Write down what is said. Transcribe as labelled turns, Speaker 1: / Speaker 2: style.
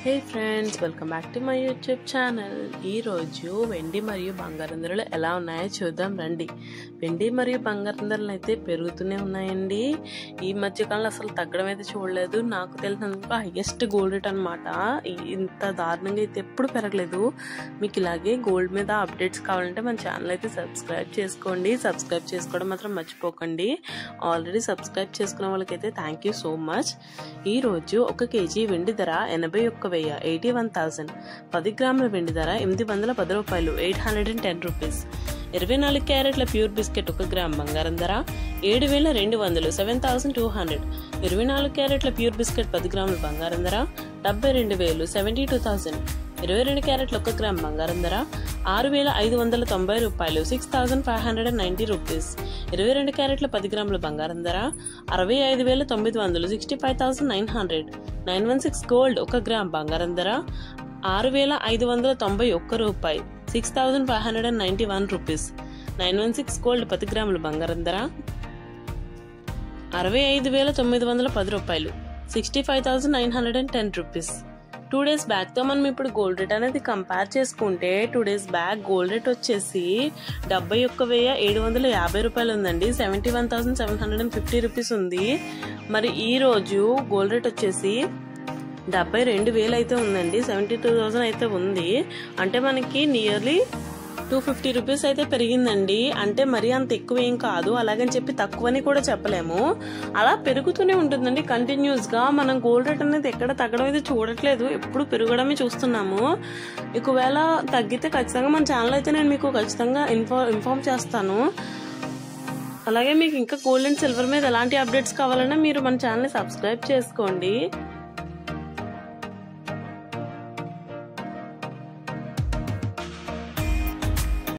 Speaker 1: Hey friends, welcome back to my YouTube channel. ఈరోజు వెండి మరియు బంగారం ధరలు ఎలా ఉన్నాయో చూద్దాం రండి. వెండి మరియు బంగారం ధరలు అయితే పెరుగుతూనే ఉన్నాయండి. ఈ మధ్యకాలంలో అసలు తగ్గడం అయితే చూడలేదు. నాకు తెలిసినందుకు హైయెస్ట్ గోల్డ్ రేట్ అనమాట. ఇంత దారుణంగా అయితే ఎప్పుడు పెరగలేదు. మీకు ఇలాగే గోల్డ్ మీద అప్డేట్స్ కావాలంటే మన ఛానల్ అయితే సబ్స్క్రైబ్ చేసుకోండి. సబ్స్క్రైబ్ చేసుకోవడం మాత్రం మర్చిపోకండి. ఆల్రెడీ సబ్స్క్రైబ్ చేసుకున్న వాళ్ళకైతే థ్యాంక్ యూ సో మచ్. ఈరోజు 1 కేజీ వెండి ధర 81,000. 10 గ్రాముల వెండి ధర 810 రూపాయలు, 810 రూపీస్. 24 క్యారెట్ల ప్యూర్ బిస్కెట్ 1 గ్రామ్ బంగారం ధర 7,200, 7,200. 24 క్యారెట్ల ప్యూర్ బిస్కెట్ 10 గ్రాముల బంగారం ధర 72,000, 72,000. 22 క్యారెట్ల 1 గ్రామ్ బంగారం ధర 6,590 రూపాయలు, 6,590 రూపీస్. 22 క్యారెట్ల 10 గ్రాముల బంగారం ధర 65,900, 65,900. 916 గోల్డ్ 1 గ్రామ్ బంగారం ధర 6,591 రూపాయి, 6,591 రూపీస్. 916 గోల్డ్ 10 గ్రాముల బంగారం ధర 65,910 రూపాయలు, 65,910 రూపీస్. 2 days బ్యాక్ తో మనం ఇప్పుడు గోల్డ్ రేట్ అనేది కంపేర్ చేసుకుంటే 2 days బ్యాక్ గోల్డ్ రేట్ వచ్చేసి 71,750 రూపాయలు ఉందండి. 71,750 రూపీస్ ఉంది. మరి ఈ రోజు గోల్డ్ రేట్ వచ్చేసి 72,000 అయితే ఉందండి. 72,000 అయితే ఉంది. అంటే మనకి నియర్లీ 250 రూపీస్ అయితే పెరిగిందండి. అంటే మరీ అంత ఎక్కువ ఏం కాదు, అలాగని చెప్పి తక్కువని కూడా చెప్పలేము. అలా పెరుగుతూనే ఉంటుందండి కంటిన్యూస్ గా. మనం గోల్డ్ రేట్ అనేది ఎక్కడ తగ్గడం అయితే చూడట్లేదు, ఎప్పుడు పెరగడమే చూస్తున్నాము. ఒకవేళ తగ్గితే ఖచ్చితంగా మన ఛానల్ అయితే నేను మీకు ఖచ్చితంగా ఇన్ఫార్మ్ చేస్తాను. అలాగే మీకు ఇంకా గోల్డ్ అండ్ సిల్వర్ మీద ఎలాంటి అప్డేట్స్ కావాలన్నా మీరు మన ఛానల్ని సబ్స్క్రైబ్ చేసుకోండి.